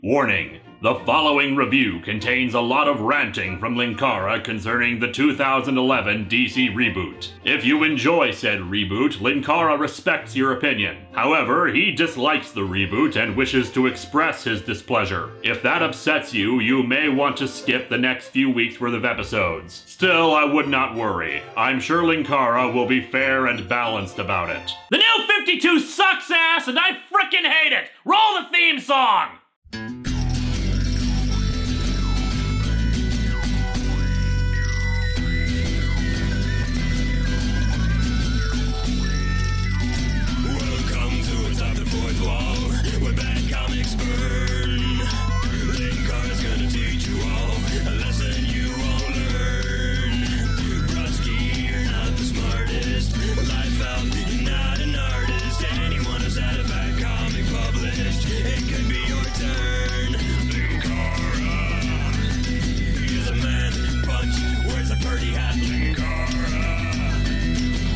Warning. The following review contains a lot of ranting from Linkara concerning the 2011 DC reboot. If you enjoy said reboot, Linkara respects your opinion. However, he dislikes the reboot and wishes to express his displeasure. If that upsets you, you may want to skip the next few weeks worth of episodes. Still, I would not worry. I'm sure Linkara will be fair and balanced about it. The new 52 sucks ass and I frickin' hate it! Roll the theme song! Welcome to Atop the Fourth Wall, where bad comics burn. Linkara's gonna teach you all a lesson you won't learn. Brodsky, you're not the smartest. Life out, you're not an artist. Anyone who's had a bad comic published, it could be your turn. Linkara, he's a man punch, wears a party hat. Linkara,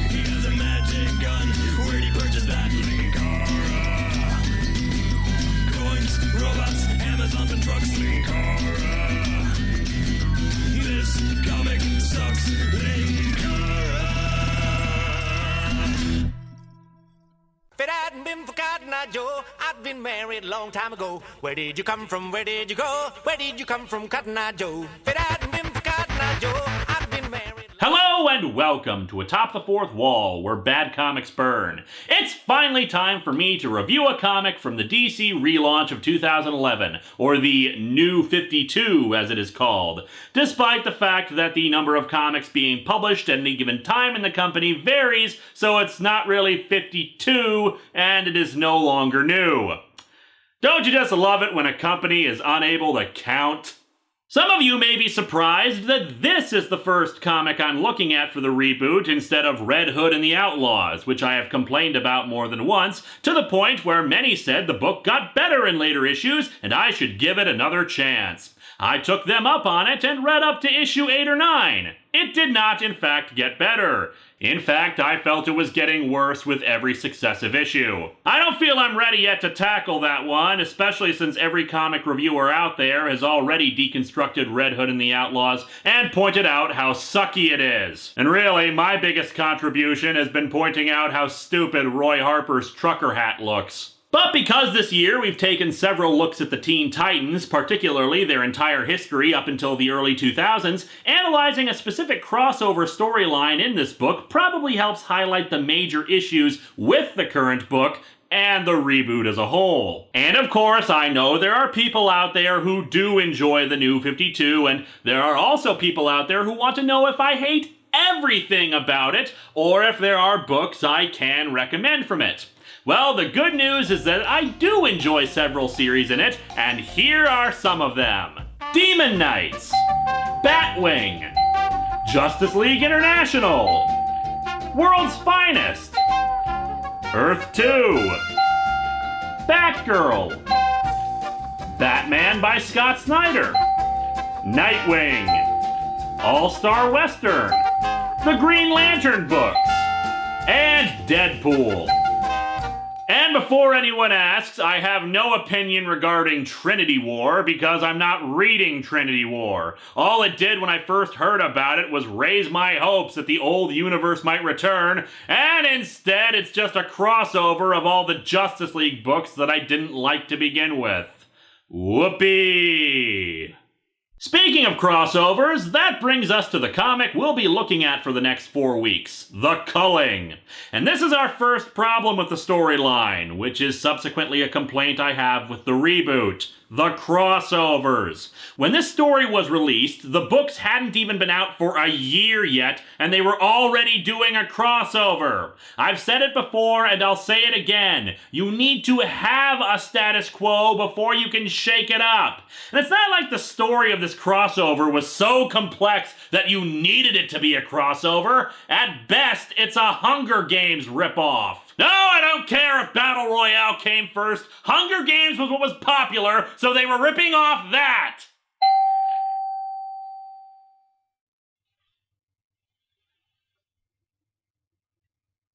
he has a magic gun. Where'd he purchase that? Linkara, coins, robots, Amazons and trucks. Linkara, this comic sucks. Linkara. If it hadn't been for Cotton Eye Joe, I'd been married a long time ago. Where did you come from? Where did you go? Where did you come from, Cotton Eye Joe? If it hadn't been for Cotton Eye Joe, I'd been married. Hello and welcome to Atop the Fourth Wall, where bad comics burn. It's finally time for me to review a comic from the DC relaunch of 2011, or the New 52 as it is called, despite the fact that the number of comics being published at any given time in the company varies, so it's not really 52, and it is no longer new. Don't you just love it when a company is unable to count? Some of you may be surprised that this is the first comic I'm looking at for the reboot instead of Red Hood and the Outlaws, which I have complained about more than once, to the point where many said the book got better in later issues and I should give it another chance. I took them up on it and read up to issue 8 or 9. It did not, in fact, get better. In fact, I felt it was getting worse with every successive issue. I don't feel I'm ready yet to tackle that one, especially since every comic reviewer out there has already deconstructed Red Hood and the Outlaws and pointed out how sucky it is. And really, my biggest contribution has been pointing out how stupid Roy Harper's trucker hat looks. But because this year we've taken several looks at the Teen Titans, particularly their entire history up until the early 2000s, analyzing a specific crossover storyline in this book probably helps highlight the major issues with the current book and the reboot as a whole. And of course, I know there are people out there who do enjoy the New 52, and there are also people out there who want to know if I hate everything about it, or if there are books I can recommend from it. Well, the good news is that I do enjoy several series in it, and here are some of them. Demon Knights, Batwing, Justice League International, World's Finest, Earth 2, Batgirl, Batman by Scott Snyder, Nightwing, All-Star Western, The Green Lantern books, and Deadpool. And before anyone asks, I have no opinion regarding Trinity War because I'm not reading Trinity War. All it did when I first heard about it was raise my hopes that the old universe might return, and instead it's just a crossover of all the Justice League books that I didn't like to begin with. Whoopee! Speaking of crossovers, that brings us to the comic we'll be looking at for the next 4 weeks, The Culling. And this is our first problem with the storyline, which is subsequently a complaint I have with the reboot. The crossovers. When this story was released, the books hadn't even been out for a year yet, and they were already doing a crossover. I've said it before, and I'll say it again. You need to have a status quo before you can shake it up. And it's not like the story of this crossover was so complex that you needed it to be a crossover. At best, it's a Hunger Games ripoff. No, I don't care if Battle Royale came first. Hunger Games was what was popular, so they were ripping off that.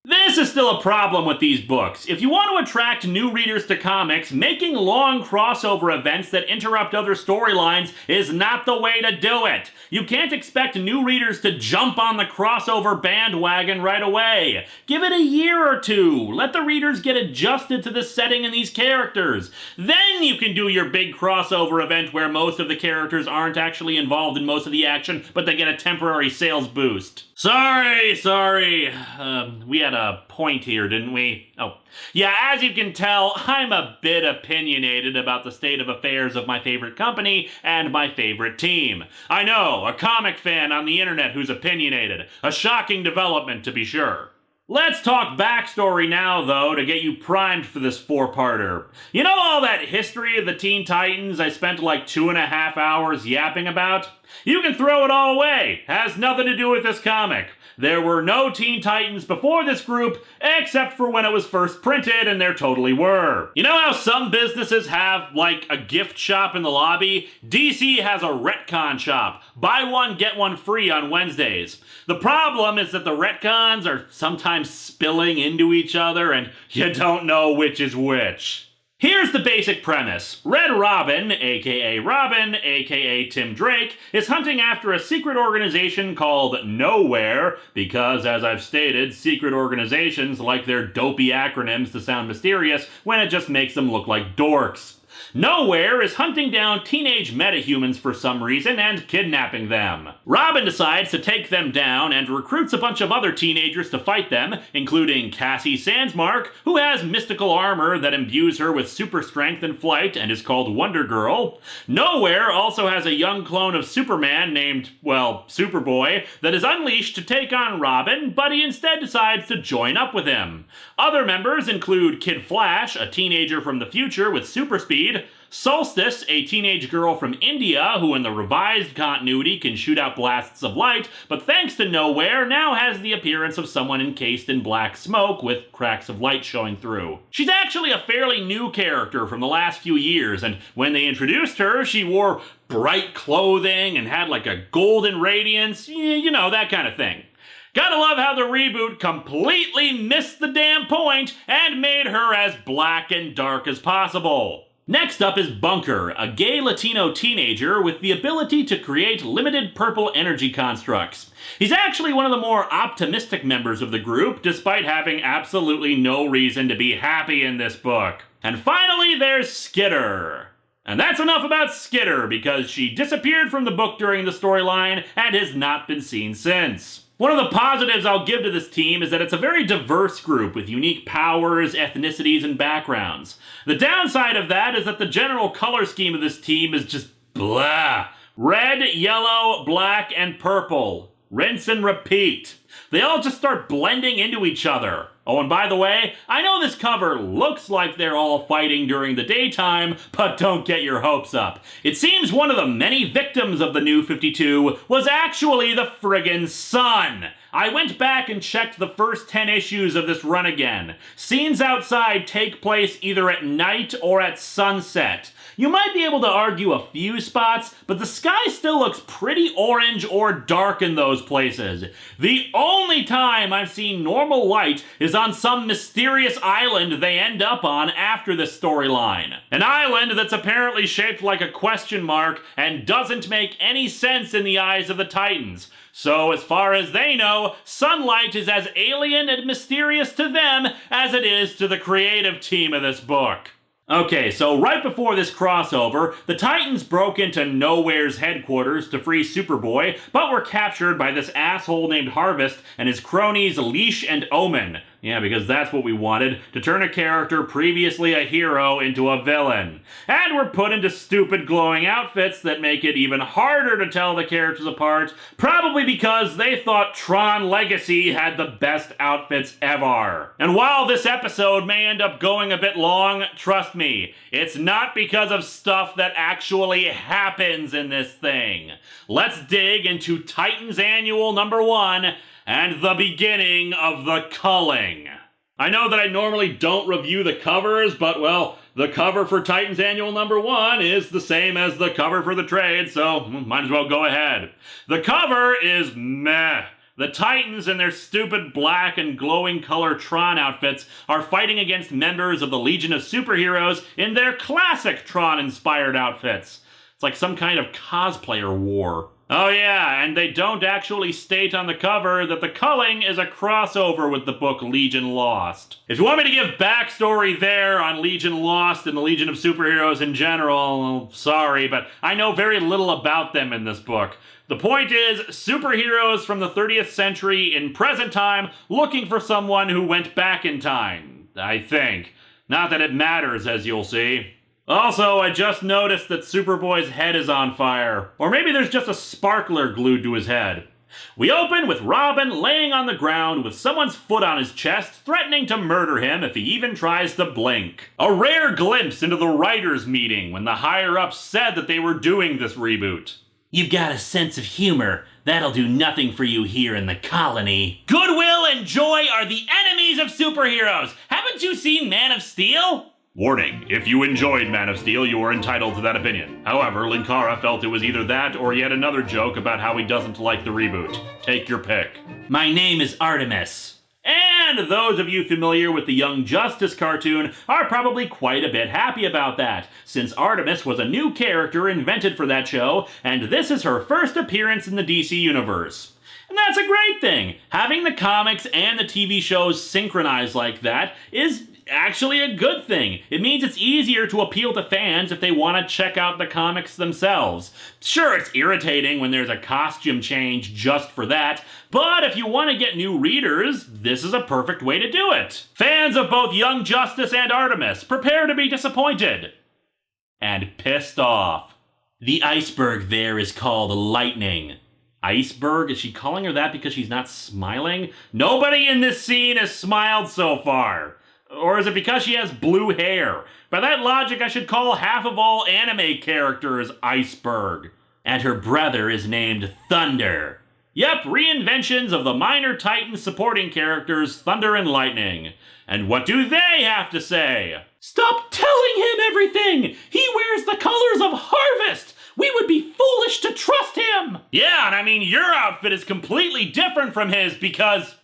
This is still still a problem with these books. If you want to attract new readers to comics, making long crossover events that interrupt other storylines is not the way to do it. You can't expect new readers to jump on the crossover bandwagon right away. Give it a year or two. Let the readers get adjusted to the setting and these characters. Then you can do your big crossover event where most of the characters aren't actually involved in most of the action, but they get a temporary sales boost. Sorry. We had a point here, didn't we? Oh. Yeah, as you can tell, I'm a bit opinionated about the state of affairs of my favorite company and my favorite team. I know, a comic fan on the internet who's opinionated. A shocking development, to be sure. Let's talk backstory now, though, to get you primed for this four-parter. You know all that history of the Teen Titans I spent like 2.5 hours yapping about? You can throw it all away. Has nothing to do with this comic. There were no Teen Titans before this group, except for when it was first printed, and there totally were. You know how some businesses have, like, a gift shop in the lobby? DC has a retcon shop. Buy one, get one free on Wednesdays. The problem is that the retcons are sometimes spilling into each other, and you don't know which is which. Here's the basic premise. Red Robin, aka Tim Drake, is hunting after a secret organization called Nowhere, because, as I've stated, secret organizations like their dopey acronyms to sound mysterious when it just makes them look like dorks. Nowhere is hunting down teenage metahumans for some reason and kidnapping them. Robin decides to take them down and recruits a bunch of other teenagers to fight them, including Cassie Sandsmark, who has mystical armor that imbues her with super strength and flight and is called Wonder Girl. Nowhere also has a young clone of Superman named, well, Superboy, that is unleashed to take on Robin, but he instead decides to join up with him. Other members include Kid Flash, a teenager from the future with super speed, Solstice, a teenage girl from India who in the revised continuity can shoot out blasts of light, but thanks to Nowhere, now has the appearance of someone encased in black smoke with cracks of light showing through. She's actually a fairly new character from the last few years, and when they introduced her, she wore bright clothing and had like a golden radiance, you know, that kind of thing. Gotta love how the reboot completely missed the damn point and made her as black and dark as possible. Next up is Bunker, a gay Latino teenager with the ability to create limited purple energy constructs. He's actually one of the more optimistic members of the group, despite having absolutely no reason to be happy in this book. And finally, there's Skitter. And that's enough about Skitter, because she disappeared from the book during the storyline and has not been seen since. One of the positives I'll give to this team is that it's a very diverse group with unique powers, ethnicities, and backgrounds. The downside of that is that the general color scheme of this team is just blah. Red, yellow, black, and purple. Rinse and repeat. They all just start blending into each other. Oh, and by the way, I know this cover looks like they're all fighting during the daytime, but don't get your hopes up. It seems one of the many victims of the New 52 was actually the friggin' sun. I went back and checked the first 10 issues of this run again. Scenes outside take place either at night or at sunset. You might be able to argue a few spots, but the sky still looks pretty orange or dark in those places. The only time I've seen normal light is on some mysterious island they end up on after this storyline. An island that's apparently shaped like a question mark and doesn't make any sense in the eyes of the Titans. So as far as they know, sunlight is as alien and mysterious to them as it is to the creative team of this book. Okay, so right before this crossover, the Titans broke into Nowhere's headquarters to free Superboy, but were captured by this asshole named Harvest and his cronies Leash and Omen. Yeah, because that's what we wanted, to turn a character previously a hero into a villain. And we're put into stupid glowing outfits that make it even harder to tell the characters apart, probably because they thought Tron Legacy had the best outfits ever. And while this episode may end up going a bit long, trust me, it's not because of stuff that actually happens in this thing. Let's dig into Titans Annual #1, and the beginning of the Culling. I know that I normally don't review the covers, but well, the cover for Titans Annual #1 is the same as the cover for the trade, so might as well go ahead. The cover is meh. The Titans in their stupid black and glowing color Tron outfits are fighting against members of the Legion of Superheroes in their classic Tron-inspired outfits. It's like some kind of cosplayer war. Oh yeah, and they don't actually state on the cover that the Culling is a crossover with the book Legion Lost. If you want me to give backstory there on Legion Lost and the Legion of Superheroes in general, well, sorry, but I know very little about them in this book. The point is, superheroes from the 30th century in present time looking for someone who went back in time, I think. Not that it matters, as you'll see. Also, I just noticed that Superboy's head is on fire. Or maybe there's just a sparkler glued to his head. We open with Robin laying on the ground with someone's foot on his chest, threatening to murder him if he even tries to blink. A rare glimpse into the writers' meeting when the higher-ups said that they were doing this reboot. You've got a sense of humor. That'll do nothing for you here in the colony. Goodwill and joy are the enemies of superheroes. Haven't you seen Man of Steel? Warning, if you enjoyed Man of Steel, you are entitled to that opinion. However, Linkara felt it was either that or yet another joke about how he doesn't like the reboot. Take your pick. My name is Artemis. And those of you familiar with the Young Justice cartoon are probably quite a bit happy about that, since Artemis was a new character invented for that show, and this is her first appearance in the DC Universe. And that's a great thing. Having the comics and the TV shows synchronized like that is actually a good thing. It means it's easier to appeal to fans if they want to check out the comics themselves. Sure, it's irritating when there's a costume change just for that, but if you want to get new readers, this is a perfect way to do it. Fans of both Young Justice and Artemis, prepare to be disappointed. And pissed off. The iceberg there is called Lightning. Iceberg? Is she calling her that because she's not smiling? Nobody in this scene has smiled so far. Or is it because she has blue hair? By that logic, I should call half of all anime characters Iceberg. And her brother is named Thunder. Yep, reinventions of the minor Titans supporting characters Thunder and Lightning. And what do they have to say? Stop telling him everything! He wears the colors of Harvest! We would be foolish to trust him! Yeah, and I mean, your outfit is completely different from his because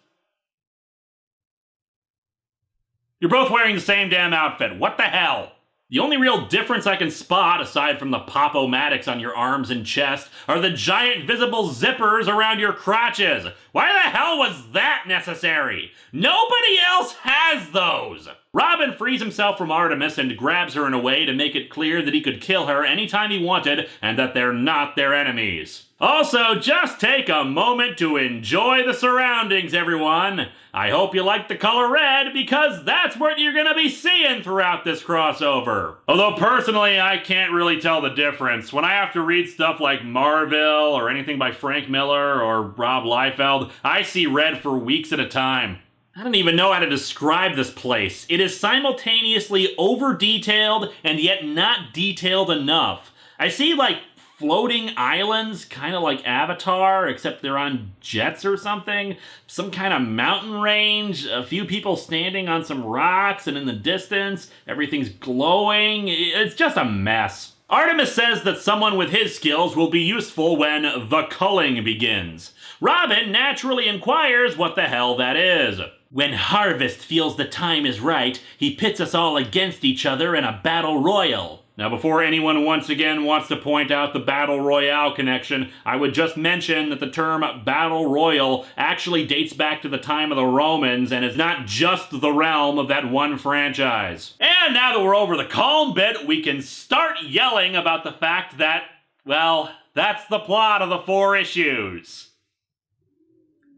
you're both wearing the same damn outfit. What the hell? The only real difference I can spot, aside from the pop-o-matics on your arms and chest, are the giant visible zippers around your crotches. Why the hell was that necessary? Nobody else has those! Robin frees himself from Artemis and grabs her in a way to make it clear that he could kill her anytime he wanted and that they're not their enemies. Also, just take a moment to enjoy the surroundings, everyone. I hope you like the color red, because that's what you're gonna be seeing throughout this crossover. Although personally, I can't really tell the difference. When I have to read stuff like Marvel or anything by Frank Miller or Rob Liefeld, I see red for weeks at a time. I don't even know how to describe this place. It is simultaneously over-detailed and yet not detailed enough. I see, like, floating islands, kind of like Avatar, except they're on jets or something. Some kind of mountain range, a few people standing on some rocks, and in the distance, everything's glowing. It's just a mess. Artemis says that someone with his skills will be useful when the culling begins. Robin naturally inquires what the hell that is. When Harvest feels the time is right, he pits us all against each other in a battle royal. Now, before anyone once again wants to point out the Battle Royale connection, I would just mention that the term Battle Royal actually dates back to the time of the Romans and is not just the realm of that one franchise. And now that we're over the calm bit, we can start yelling about the fact that, well, that's the plot of the 4 issues.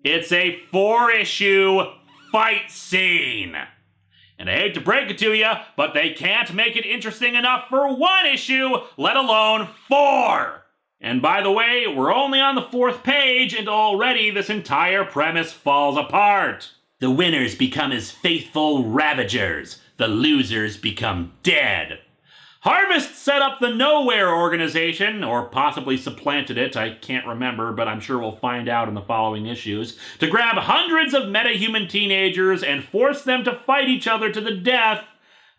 It's a 4-issue fight scene. And I hate to break it to you, but they can't make it interesting enough for 1 issue, let alone 4! And by the way, we're only on the 4th page, and already this entire premise falls apart. The winners become his faithful ravagers. The losers become dead. Harvest set up the Nowhere organization, or possibly supplanted it, I can't remember, but I'm sure we'll find out in the following issues, to grab hundreds of metahuman teenagers and force them to fight each other to the death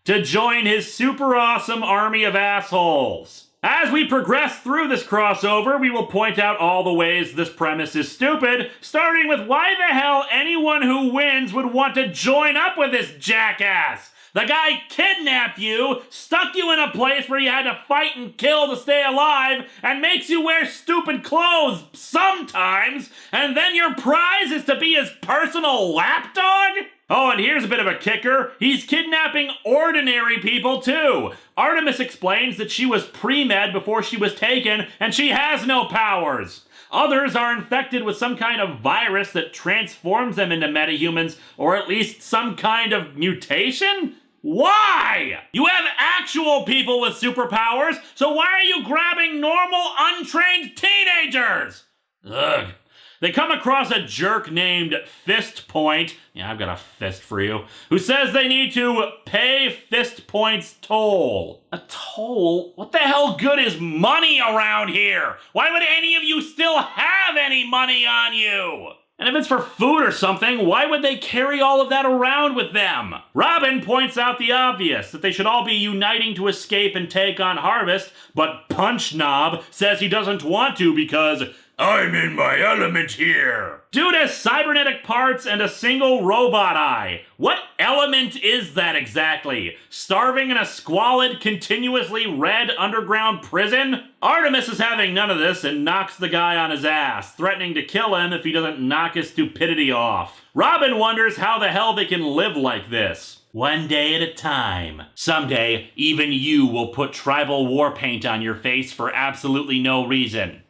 to join his super awesome army of assholes. As we progress through this crossover, we will point out all the ways this premise is stupid, starting with why the hell anyone who wins would want to join up with this jackass. The guy kidnapped you, stuck you in a place where you had to fight and kill to stay alive, and makes you wear stupid clothes sometimes, and then your prize is to be his personal lapdog? Oh, and here's a bit of a kicker. He's kidnapping ordinary people, too. Artemis explains that she was pre-med before she was taken, and she has no powers. Others are infected with some kind of virus that transforms them into metahumans, or at least some kind of mutation? Why? You have actual people with superpowers, so why are you grabbing normal, untrained teenagers? Ugh. They come across a jerk named Fist Point, yeah, I've got a fist for you, who says they need to pay Fist Point's toll. A toll? What the hell good is money around here? Why would any of you still have any money on you? And if it's for food or something, why would they carry all of that around with them? Robin points out the obvious, that they should all be uniting to escape and take on Harvest, but Punch Knob says he doesn't want to because I'm in my element here. Dude has cybernetic parts and a single robot eye. What element is that exactly? Starving in a squalid, continuously red underground prison? Artemis is having none of this and knocks the guy on his ass, threatening to kill him if he doesn't knock his stupidity off. Robin wonders how the hell they can live like this. One day at a time. Someday, even you will put tribal war paint on your face for absolutely no reason.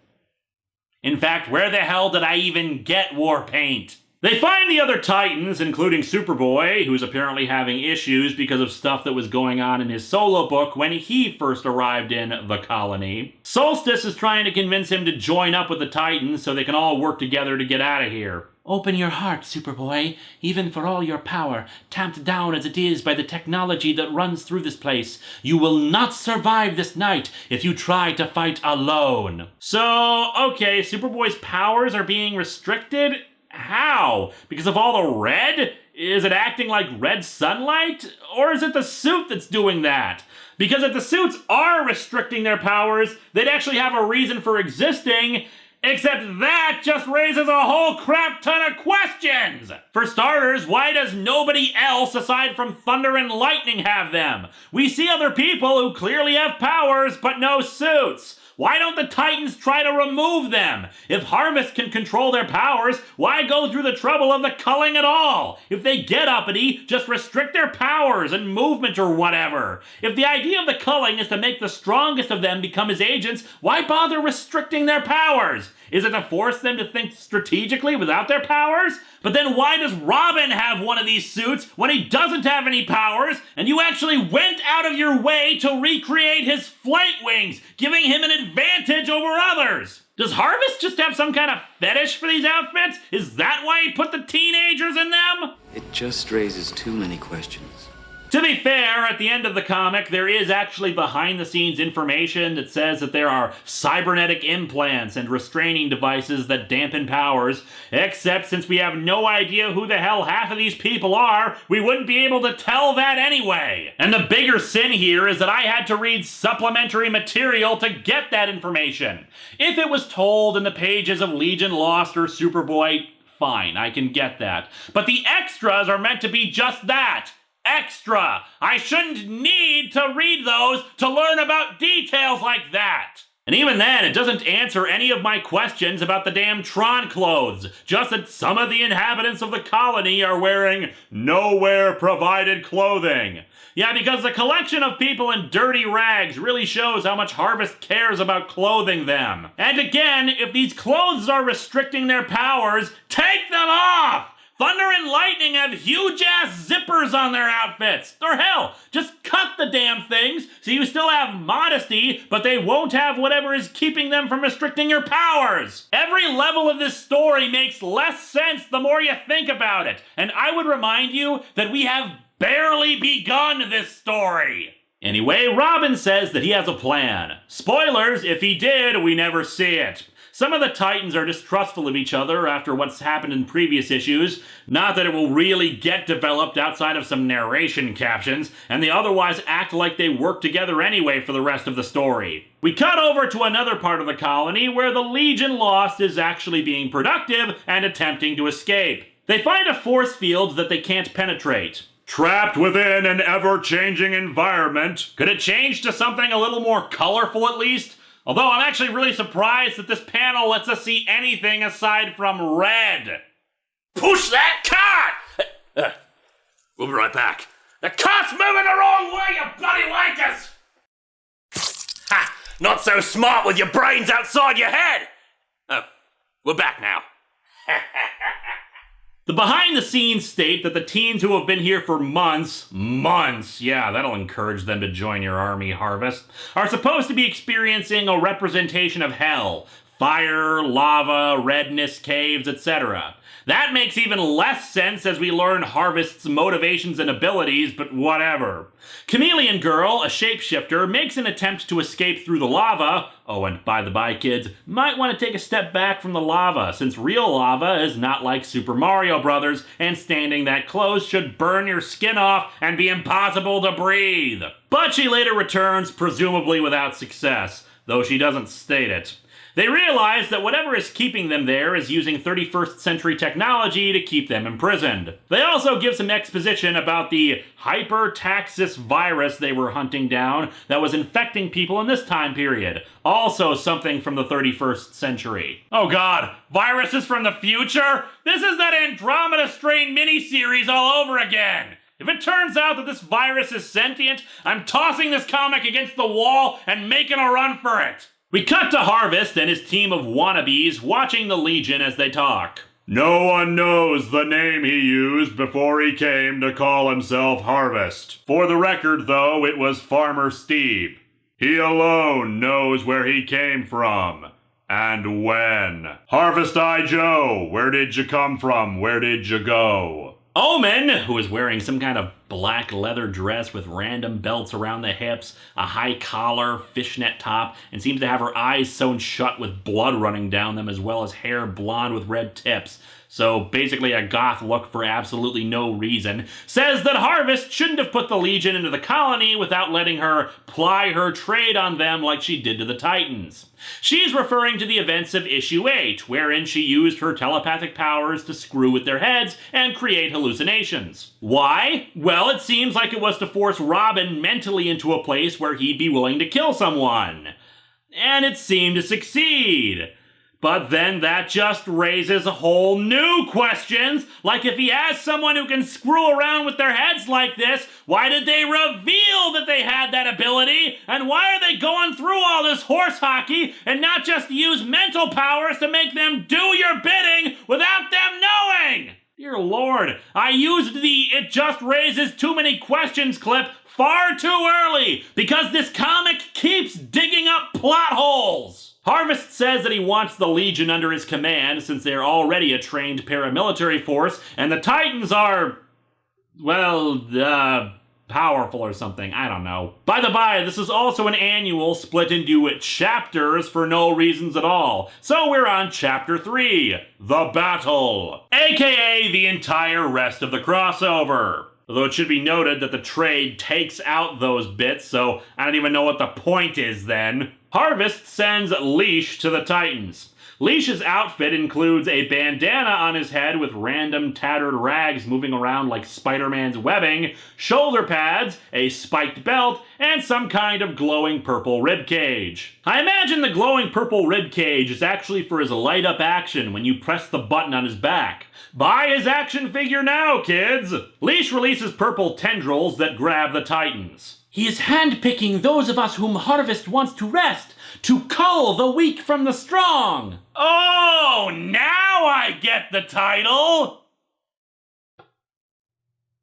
In fact, where the hell did I even get war paint? They find the other Titans, including Superboy, who's apparently having issues because of stuff that was going on in his solo book when he first arrived in the colony. Solstice is trying to convince him to join up with the Titans so they can all work together to get out of here. Open your heart, Superboy. Even for all your power, tamped down as it is by the technology that runs through this place, you will not survive this night if you try to fight alone. So, okay, Superboy's powers are being restricted? How? Because of all the red? Is it acting like red sunlight? Or is it the suit that's doing that? Because if the suits are restricting their powers, they'd actually have a reason for existing. Except that just raises a whole crap ton of questions! For starters, why does nobody else aside from Thunder and Lightning have them? We see other people who clearly have powers, but no suits. Why don't the Titans try to remove them? If Harvest can control their powers, why go through the trouble of the culling at all? If they get uppity, just restrict their powers and movement or whatever. If the idea of the culling is to make the strongest of them become his agents, why bother restricting their powers? Is it to force them to think strategically without their powers? But then why does Robin have one of these suits when he doesn't have any powers, and you actually went out of your way to recreate his flight wings, giving him an advantage over others? Does Harvest just have some kind of fetish for these outfits? Is that why he put the teenagers in them? It just raises too many questions. To be fair, at the end of the comic, there is actually behind-the-scenes information that says that there are cybernetic implants and restraining devices that dampen powers, except since we have no idea who the hell half of these people are, we wouldn't be able to tell that anyway. And the bigger sin here is that I had to read supplementary material to get that information. If it was told in the pages of Legion Lost or Superboy, fine, I can get that. But the extras are meant to be just that. Extra! I shouldn't need to read those to learn about details like that! And even then, it doesn't answer any of my questions about the damn Tron clothes, just that some of the inhabitants of the colony are wearing nowhere provided clothing. Yeah, because the collection of people in dirty rags really shows how much Harvest cares about clothing them. And again, if these clothes are restricting their powers, take them off! Thunder and Lightning have huge-ass zippers on their outfits. Or hell, just cut the damn things so you still have modesty, but they won't have whatever is keeping them from restricting your powers. Every level of this story makes less sense the more you think about it. And I would remind you that we have barely begun this story. Anyway, Robin says that he has a plan. Spoilers, if he did, we never see it. Some of the Titans are distrustful of each other after what's happened in previous issues, not that it will really get developed outside of some narration captions, and they otherwise act like they work together anyway for the rest of the story. We cut over to another part of the colony where the Legion Lost is actually being productive and attempting to escape. They find a force field that they can't penetrate. Trapped within an ever-changing environment. Could it change to something a little more colorful at least? Although I'm actually really surprised that this panel lets us see anything aside from red. Push that cart! We'll be right back. The cart's moving the wrong way, you bloody wankers! Ha! Not so smart with your brains outside your head! Oh, we're back now. The behind-the-scenes state that the teens who have been here for months, yeah, that'll encourage them to join your army, Harvest, are supposed to be experiencing a representation of hell. Fire, lava, redness, caves, etc. That makes even less sense as we learn Harvest's motivations and abilities, but whatever. Chameleon Girl, a shapeshifter, makes an attempt to escape through the lava. Oh, and by the by, kids, might want to take a step back from the lava, since real lava is not like Super Mario Brothers, and standing that close should burn your skin off and be impossible to breathe. But she later returns, presumably without success, though she doesn't state it. They realize that whatever is keeping them there is using 31st century technology to keep them imprisoned. They also give some exposition about the hypertaxis virus they were hunting down that was infecting people in this time period. Also something from the 31st century. Oh god, viruses from the future? This is that Andromeda Strain miniseries all over again! If it turns out that this virus is sentient, I'm tossing this comic against the wall and making a run for it! We cut to Harvest and his team of wannabes watching the Legion as they talk. No one knows the name he used before he came to call himself Harvest. For the record, though, it was Farmer Steve. He alone knows where he came from. And when. Harvest Eye Joe, where did you come from? Where did you go? Omen, who is wearing some kind of black leather dress with random belts around the hips, a high collar, fishnet top, and seems to have her eyes sewn shut with blood running down them as well as hair blonde with red tips. So basically a goth look for absolutely no reason, says that Harvest shouldn't have put the Legion into the colony without letting her ply her trade on them like she did to the Titans. She's referring to the events of issue 8, wherein she used her telepathic powers to screw with their heads and create hallucinations. Why? Well, it seems like it was to force Robin mentally into a place where he'd be willing to kill someone. And it seemed to succeed. But then that just raises a whole new questions, like if he has someone who can screw around with their heads like this, why did they reveal that they had that ability? And why are they going through all this horse hockey and not just use mental powers to make them do your bidding without them knowing? Dear Lord, I used the "it just raises too many questions" clip far too early, because this comic keeps digging up plot holes. Harvest says that he wants the Legion under his command since they're already a trained paramilitary force, and the Titans are, well, powerful or something, I don't know. By the by, this is also an annual split into chapters for no reasons at all. So we're on Chapter 3, The Battle, aka the entire rest of the crossover. Although it should be noted that the trade takes out those bits, so I don't even know what the point is then. Harvest sends Leash to the Titans. Leash's outfit includes a bandana on his head with random tattered rags moving around like Spider-Man's webbing, shoulder pads, a spiked belt, and some kind of glowing purple ribcage. I imagine the glowing purple ribcage is actually for his light-up action when you press the button on his back. Buy his action figure now, kids! Leash releases purple tendrils that grab the Titans. He is handpicking those of us whom Harvest wants to rest, to cull the weak from the strong. Oh, now I get the title!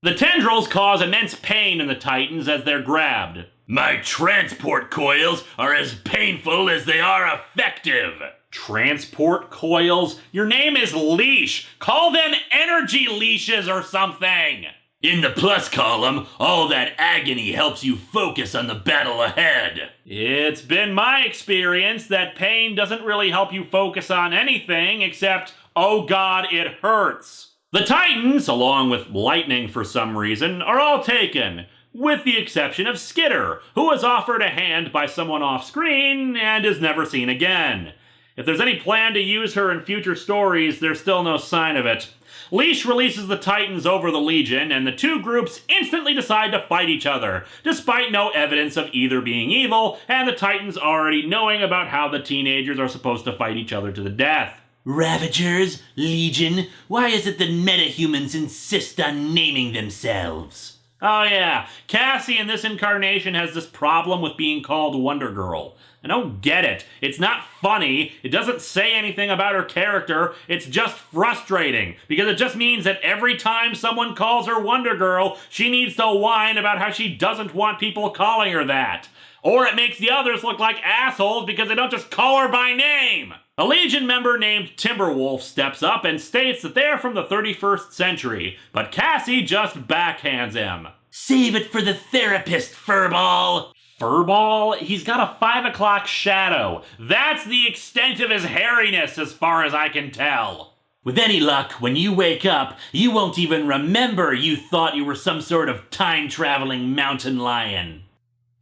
The tendrils cause immense pain in the Titans as they're grabbed. My transport coils are as painful as they are effective. Transport coils? Your name is Leash. Call them energy leashes or something. In the plus column, all that agony helps you focus on the battle ahead. It's been my experience that pain doesn't really help you focus on anything except, oh god, it hurts. The Titans, along with Lightning for some reason, are all taken, with the exception of Skitter, who was offered a hand by someone off-screen and is never seen again. If there's any plan to use her in future stories, there's still no sign of it. Leash releases the Titans over the Legion, and the two groups instantly decide to fight each other, despite no evidence of either being evil, and the Titans already knowing about how the teenagers are supposed to fight each other to the death. Ravagers, Legion, why is it that metahumans insist on naming themselves? Oh yeah, Cassie in this incarnation has this problem with being called Wonder Girl. I don't get it. It's not funny, it doesn't say anything about her character, it's just frustrating, because it just means that every time someone calls her Wonder Girl, she needs to whine about how she doesn't want people calling her that. Or it makes the others look like assholes because they don't just call her by name. A Legion member named Timberwolf steps up and states that they're from the 31st century, but Cassie just backhands him. Save it for the therapist, furball! Furball? He's got a 5 o'clock shadow. That's the extent of his hairiness as far as I can tell. With any luck, when you wake up, you won't even remember you thought you were some sort of time-traveling mountain lion.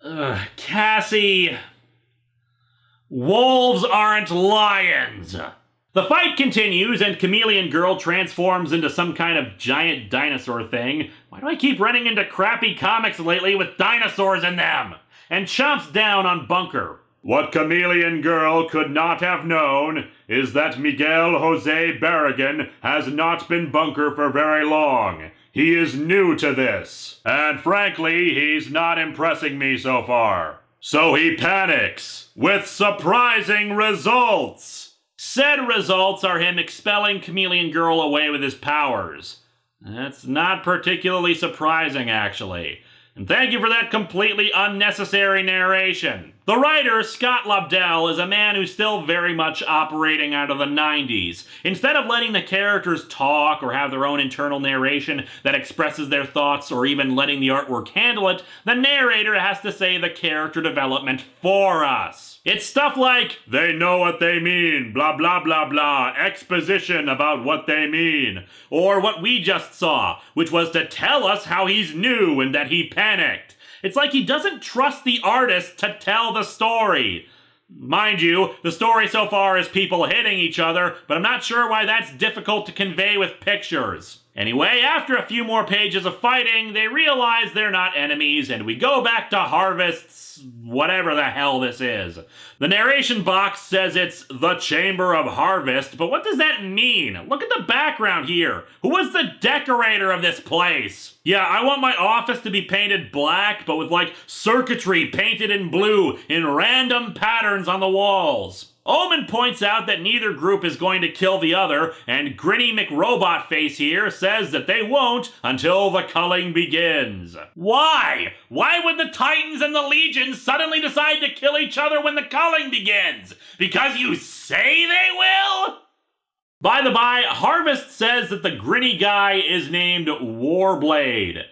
Ugh, Cassie... Wolves aren't lions! The fight continues, and Chameleon Girl transforms into some kind of giant dinosaur thing. Why do I keep running into crappy comics lately with dinosaurs in them? And chomps down on Bunker. What Chameleon Girl could not have known is that Miguel Jose Barragan has not been Bunker for very long. He is new to this. And frankly, he's not impressing me so far. So he panics, with surprising results. Said results are him expelling Chameleon Girl away with his powers. That's not particularly surprising, actually. And thank you for that completely unnecessary narration. The writer, Scott Lobdell, is a man who's still very much operating out of the 90s. Instead of letting the characters talk or have their own internal narration that expresses their thoughts or even letting the artwork handle it, the narrator has to say the character development for us. It's stuff like, they know what they mean, blah blah blah blah, exposition about what they mean. Or what we just saw, which was to tell us how he's new and that he panicked. It's like he doesn't trust the artist to tell the story. Mind you, the story so far is people hitting each other, but I'm not sure why that's difficult to convey with pictures. Anyway, after a few more pages of fighting, they realize they're not enemies, and we go back to Harvest's whatever the hell this is. The narration box says it's the Chamber of Harvest, but what does that mean? Look at the background here. Who was the decorator of this place? Yeah, I want my office to be painted black, but with like circuitry painted in blue in random patterns on the walls. Omen points out that neither group is going to kill the other, and Grinny McRobotface here says that they won't until the culling begins. Why? Why would the Titans and the Legion suddenly decide to kill each other when the culling begins? Because you say they will? By the by, Harvest says that the Grinny guy is named Warblade.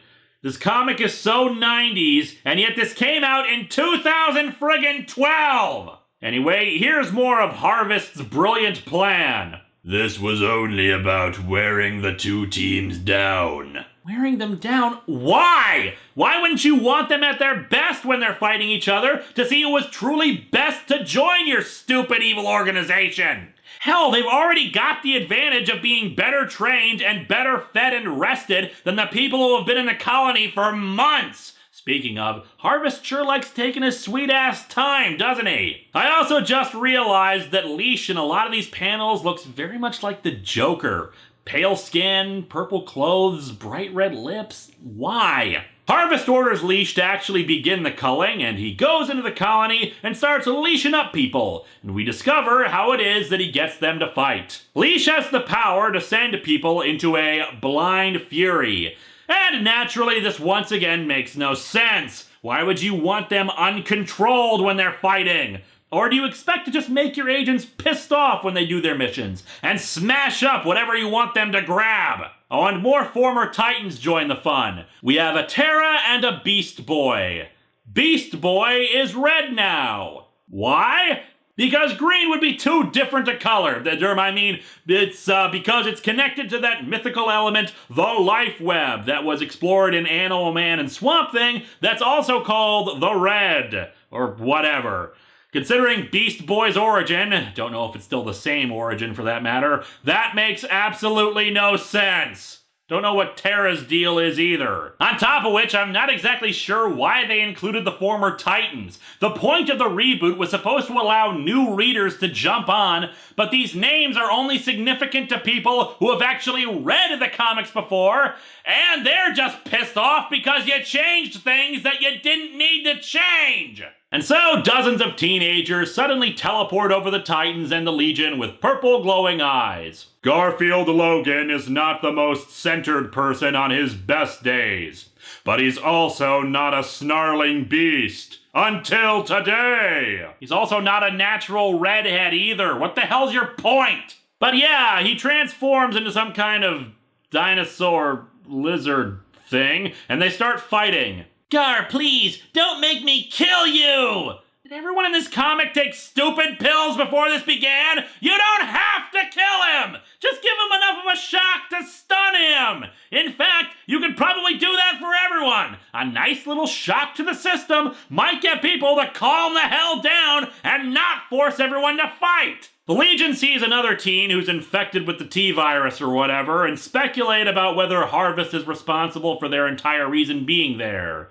This comic is so 90s, and yet this came out in 2012! Anyway, here's more of Harvest's brilliant plan. This was only about wearing the two teams down. Wearing them down? Why? Why wouldn't you want them at their best when they're fighting each other to see who was truly best to join your stupid evil organization? Hell, they've already got the advantage of being better trained and better fed and rested than the people who have been in the colony for months. Speaking of, Harvest sure likes taking his sweet-ass time, doesn't he? I also just realized that Leash in a lot of these panels looks very much like the Joker. Pale skin, purple clothes, bright red lips. Why? Harvest orders Leash to actually begin the culling, and he goes into the colony and starts leashing up people, and we discover how it is that he gets them to fight. Leash has the power to send people into a blind fury. And naturally, this once again makes no sense. Why would you want them uncontrolled when they're fighting? Or do you expect to just make your agents pissed off when they do their missions and smash up whatever you want them to grab? Oh, and more former Titans join the fun. We have a Terra and a Beast Boy. Beast Boy is red now. Why? Because green would be too different a color. It's because it's connected to that mythical element, the life web, that was explored in Animal Man and Swamp Thing, that's also called the Red, or whatever. Considering Beast Boy's origin, don't know if it's still the same origin for that matter, that makes absolutely no sense. Don't know what Terra's deal is either. On top of which, I'm not exactly sure why they included the former Titans. The point of the reboot was supposed to allow new readers to jump on, but these names are only significant to people who have actually read the comics before, and they're just pissed off because you changed things that you didn't need to change. And so, dozens of teenagers suddenly teleport over the Titans and the Legion with purple glowing eyes. Garfield Logan is not the most centered person on his best days, but he's also not a snarling beast. Until today! He's also not a natural redhead either. What the hell's your point? But yeah, he transforms into some kind of dinosaur lizard thing, and they start fighting. Gar, please, don't make me kill you! Did everyone in this comic take stupid pills before this began? You don't have to kill him! Just give him enough of a shock to stun him! In fact, you could probably do that for everyone! A nice little shock to the system might get people to calm the hell down and not force everyone to fight! The Legion sees another teen who's infected with the T-virus or whatever and speculate about whether Harvest is responsible for their entire reason being there.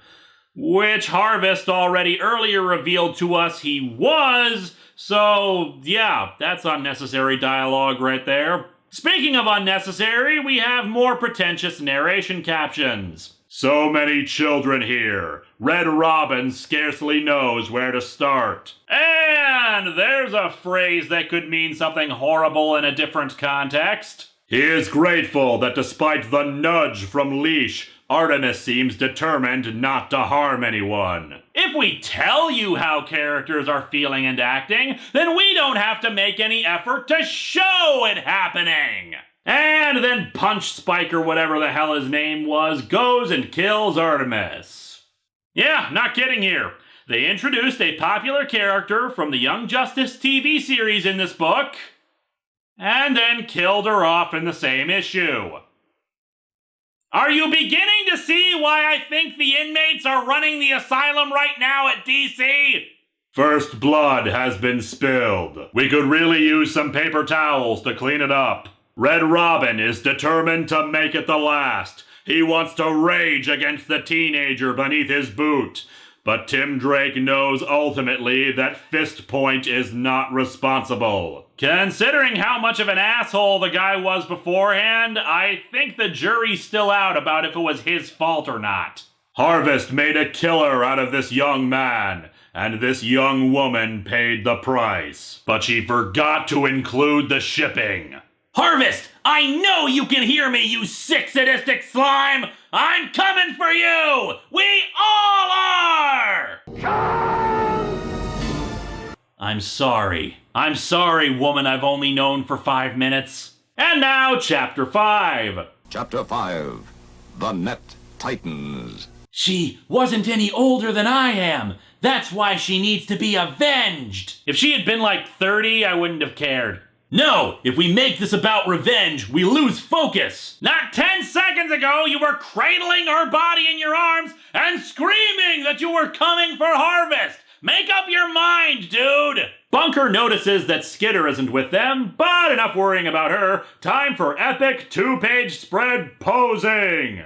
Which Harvest already earlier revealed to us he was, so yeah, that's unnecessary dialogue right there. Speaking of unnecessary, we have more pretentious narration captions. So many children here. Red Robin scarcely knows where to start. And there's a phrase that could mean something horrible in a different context. He is grateful that despite the nudge from Leash, Artemis seems determined not to harm anyone. If we tell you how characters are feeling and acting, then we don't have to make any effort to show it happening. And then Punch Spike or whatever the hell his name was goes and kills Artemis. Yeah, not kidding here. They introduced a popular character from the Young Justice TV series in this book, and then killed her off in the same issue. Are you beginning to see why I think the inmates are running the asylum right now at DC? First blood has been spilled. We could really use some paper towels to clean it up. Red Robin is determined to make it the last. He wants to rage against the teenager beneath his boot. But Tim Drake knows ultimately that Fist Point is not responsible. Considering how much of an asshole the guy was beforehand, I think the jury's still out about if it was his fault or not. Harvest made a killer out of this young man, and this young woman paid the price. But she forgot to include the shipping. Harvest, I know you can hear me, you sick sadistic slime! I'm coming for you! We all are! I'm sorry. I'm sorry, woman I've only known for 5 minutes. And now, Chapter 5. Chapter 5. The Net Titans. She wasn't any older than I am. That's why she needs to be avenged. If she had been like 30, I wouldn't have cared. No, if we make this about revenge, we lose focus. Not 10 seconds ago, you were cradling her body in your arms and screaming that you were coming for Harvest. Make up your mind, dude. Bunker notices that Skitter isn't with them, but enough worrying about her. Time for epic 2-page spread posing.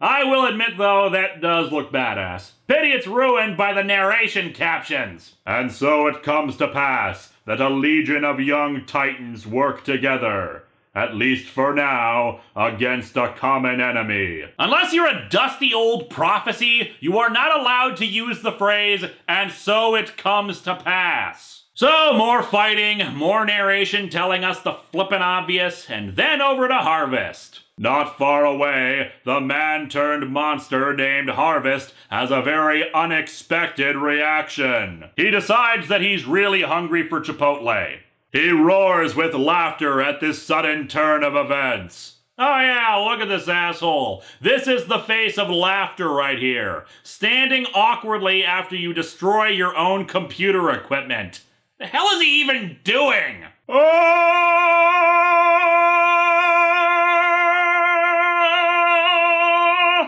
I will admit, though, that does look badass. Pity it's ruined by the narration captions. And so it comes to pass that a legion of young titans work together, at least for now, against a common enemy. Unless you're a dusty old prophecy, you are not allowed to use the phrase, and so it comes to pass. So, more fighting, more narration telling us the flippin' obvious, and then over to Harvest. Not far away, the man-turned-monster named Harvest has a very unexpected reaction. He decides that he's really hungry for Chipotle. He roars with laughter at this sudden turn of events. Oh yeah, look at this asshole. This is the face of laughter right here. Standing awkwardly after you destroy your own computer equipment. The hell is he even doing?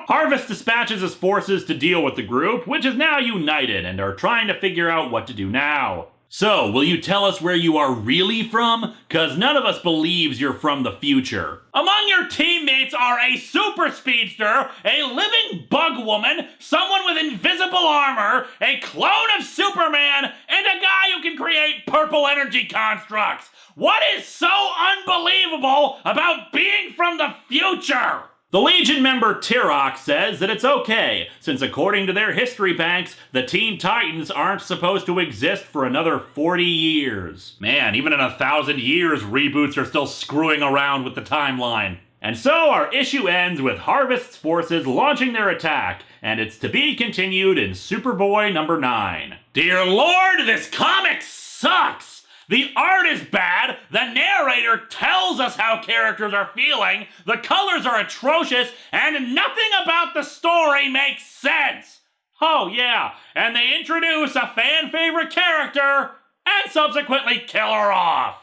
Harvest dispatches his forces to deal with the group, which is now united and are trying to figure out what to do now. So, will you tell us where you are really from? Cause none of us believes you're from the future. Among your teammates are a super speedster, a living bug woman, someone with invisible armor, a clone of Superman, and a guy who can create purple energy constructs. What is so unbelievable about being from the future? The Legion member Tirok says that it's okay, since according to their history banks, the Teen Titans aren't supposed to exist for another 40 years. Man, even in 1,000 years, reboots are still screwing around with the timeline. And so our issue ends with Harvest's forces launching their attack, and it's to be continued in Superboy number 9. Dear Lord, this comic sucks! The art is bad, the narrator tells us how characters are feeling, the colors are atrocious, and nothing about the story makes sense. Oh yeah, and they introduce a fan-favorite character, and subsequently kill her off.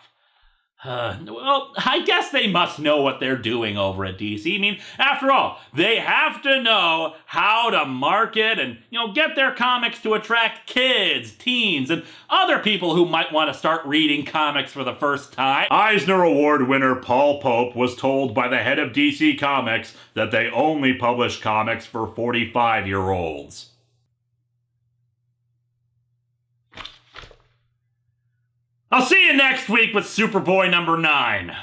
Well, I guess they must know what they're doing over at DC. I mean, after all, they have to know how to market and, get their comics to attract kids, teens, and other people who might want to start reading comics for the first time. Eisner Award winner Paul Pope was told by the head of DC Comics that they only publish comics for 45-year-olds. I'll see you next week with Superboy number 9.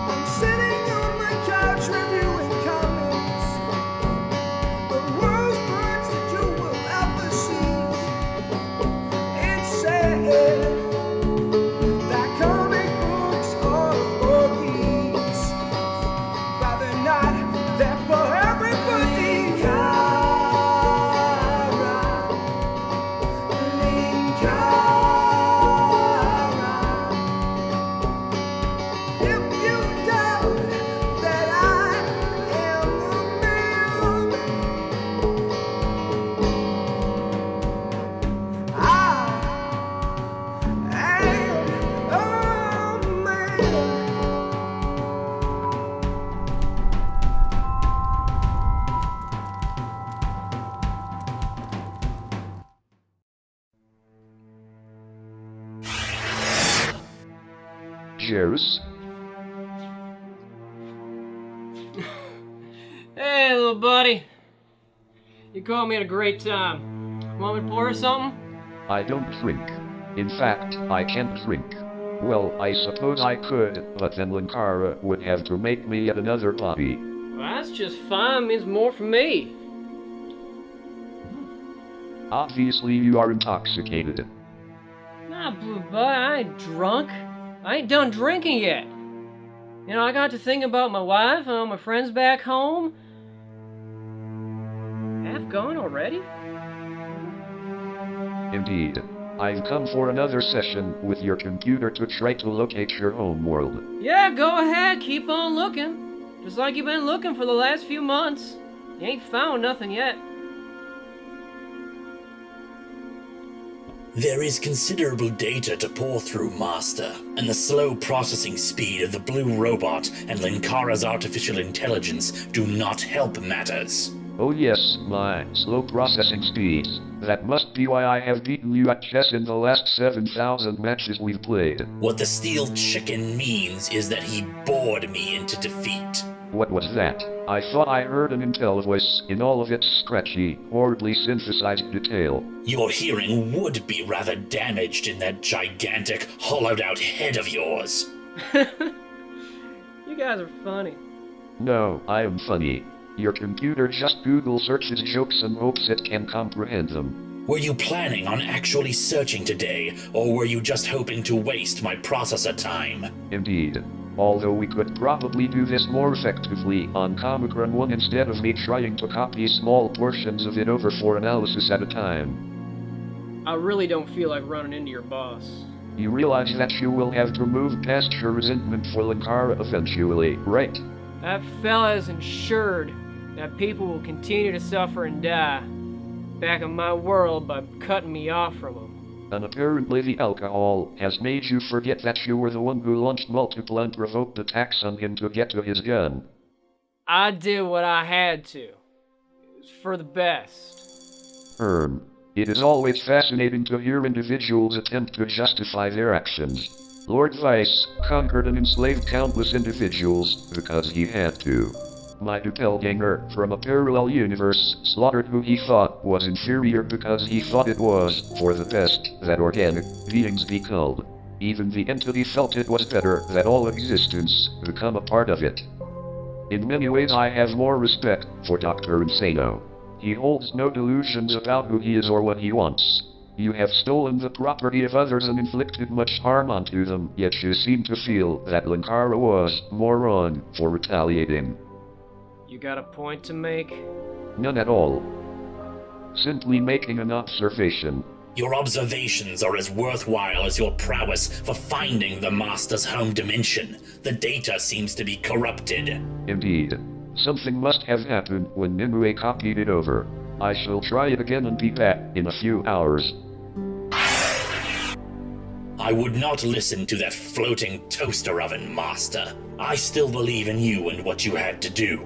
I'm sitting on my couch reviewing comics, the worst words that you will ever see. It's sad that comic books are for geeks, but they're not. They're for everybody. If you doubt that I am a man, I am a man. Cheers. Hey, little buddy. You caught me at a great time. Want me to pour something? I don't drink. In fact, I can't drink. Well, I suppose I could, but then Linkara would have to make me yet another body. Well, that's just fine. Means more for me. Obviously, you are intoxicated. Nah, Blue Bud, I ain't drunk. I ain't done drinking yet. I got to thinking about my wife and all my friends back home. Half gone already? Indeed. I've come for another session with your computer to try to locate your own world. Yeah, go ahead. Keep on looking. Just like you've been looking for the last few months. You ain't found nothing yet. There is considerable data to pour through, Master, and the slow processing speed of the blue robot and Linkara's artificial intelligence do not help matters. Oh yes, my slow processing speeds. That must be why I have beaten you at chess in the last 7,000 matches we've played. What the steel chicken means is that he bored me into defeat. What was that? I thought I heard an intel voice in all of its scratchy, horribly synthesized detail. Your hearing would be rather damaged in that gigantic, hollowed-out head of yours. You guys are funny. No, I am funny. Your computer just Google searches jokes and hopes it can comprehend them. Were you planning on actually searching today, or were you just hoping to waste my processor time? Indeed. Although we could probably do this more effectively on Comic Run 1 instead of me trying to copy small portions of it over for analysis at a time. I really don't feel like running into your boss. You realize that you will have to move past your resentment for Linkara eventually, right? That fella is ensured that people will continue to suffer and die back in my world by cutting me off from them. And apparently the alcohol has made you forget that you were the one who launched multiple unprovoked attacks on him to get to his gun. I did what I had to. It was for the best. It is always fascinating to hear individuals attempt to justify their actions. Lord Vice conquered and enslaved countless individuals because he had to. My doppelganger from a parallel universe slaughtered who he thought was inferior because he thought it was, for the best, that organic beings be culled. Even the entity felt it was better that all existence become a part of it. In many ways I have more respect for Dr. Insano. He holds no delusions about who he is or what he wants. You have stolen the property of others and inflicted much harm onto them, yet you seem to feel that Linkara was more wrong for retaliating. You got a point to make? None at all. Simply making an observation. Your observations are as worthwhile as your prowess for finding the Master's home dimension. The data seems to be corrupted. Indeed. Something must have happened when Nimue copied it over. I shall try it again and be back in a few hours. I would not listen to that floating toaster oven, Master. I still believe in you and what you had to do.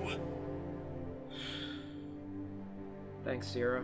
Thanks, Sierra.